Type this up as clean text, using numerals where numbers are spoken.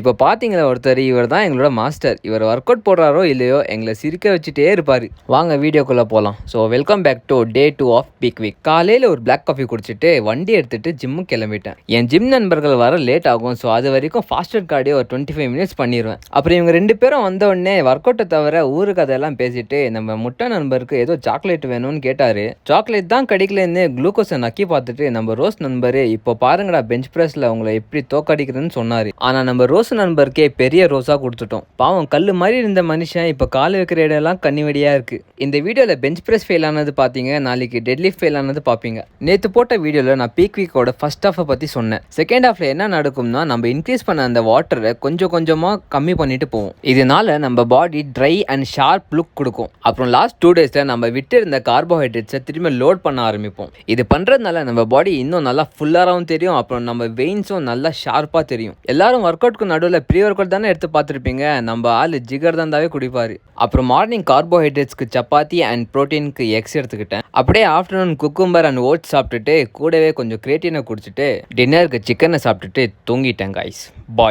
இப்போ பார்த்தீங்களா ஒருத்தர், இவர் தான் எங்களோட மாஸ்டர். இவர் ஒர்க் அவுட் போடுறாரோ இல்லையோ எங்களை சிரிக்க வச்சுட்டே இருப்பார். வாங்க வீடியோக்குள்ளே போகலாம். So welcome back to day 2 of peak week. காலையில் ஒரு பிளாக் காஃபி குடிச்சிட்டு வண்டி எடுத்துகிட்டு ஜிம்முக்கு கிளம்பிட்டேன். என் ஜிம் நண்பர்கள் வர லேட் ஆகும். ஸோ அது வரைக்கும் ஃபாஸ்டட் கார்டியோ ஒரு 25 மினிட்ஸ் பண்ணிடுவேன். அப்புறம் இவங்க 2 பேரும் வந்த உடனே ஒர்க் அவுட்டை தவிர ஊரு கதையெல்லாம் பேசிட்டு நம்ம முட்டை நண்பருக்கு ஏதோ சாக்லேட் வேணும்னு கேட்டார். சாக்லேட் தான் கிடைக்கலன்னு குளுக்கோஸை நக்கி பார்த்துட்டு நம்ம ரோஸ் நண்பர், இப்போ பாருங்கடா பெஞ்ச் ப்ரெஸ்ஸில் உங்களை எப்படி தோக்கடிக்கிறதுன்னு சொன்னார். ஆனால் நம்ம ரோஸ் நண்பருக்கே பெரிய ரோஸாக கொடுத்துட்டோம். பாவம் கல் மாதிரி இருந்த மனுஷன் இப்போ கால் வைக்கிற இடம்லாம் கண்ணிவடியாக இருக்குது. இந்த வீடியோவில் பெஞ்ச் ப்ரெஸ் ஃபெயில் ஆனது பார்த்தீங்க, நாளைக்கு டெட்லிஃப்ட் ஃபெயில் ஆனது பார்ப்பீங்க. நேற்று போட்ட வீடியோவில் நான் பீக் வீக்கோட ஃபர்ஸ்ட் ஹாஃபை பற்றி சொன்னேன். செகண்ட் ஹாஃபில் என்ன நடக்கும்னா, நம்ம இன்க்ரீஸ் பண்ண அந்த வாட்டரை கொஞ்சம் கொஞ்சமாக கம்மி பண்ணிட்டு போவோம். இதனால நம்ம பாடி ட்ரை அண்ட் ஷார்ப் லுக் கொடுக்கும். அப்புறம் லாஸ்ட் 2 டேஸில் நம்ம விட்டு இருந்த கார்போஹைட்ரேட்ஸை திரும்ப லோட் பண்ண ஆரம்பிப்போம். இது பண்ணுறதுனால நம்ம பாடி இன்னும் நல்லா ஃபுல்லாகவும் தெரியும். அப்புறம் நம்ம வெயின்ஸும் நல்லா ஷார்ப்பாக தெரியும். எல்லாரும் ஒர்க் அவுட்க்கு நடுவில் ப்ரீ ஒர்க் அவுட் தானே எடுத்து பார்த்துருப்பீங்க. நம்ம ஆள் ஜிகர் தந்தாவே குடிப்பார். அப்புறம் மார்னிங் கார்போஹைட்ரேட்ஸ்க்கு சப்பாத்தி அண்ட் ப்ரோட்டீனுக்கு எக்ஸ் எடுத்துக்கிட்டேன். அப்படியே ஆஃப்டர்நூன் குக்கும்பர் அண்ட் ஓட்ஸ் சாப்பிட்டுட்டு கூடவே கொஞ்சம் கிரேட்டினை குடிச்சிட்டு டின்னருக்கு சிக்கனை சாப்பிட்டுட்டு தூங்கிட்டேன் கைஸ். பாய்.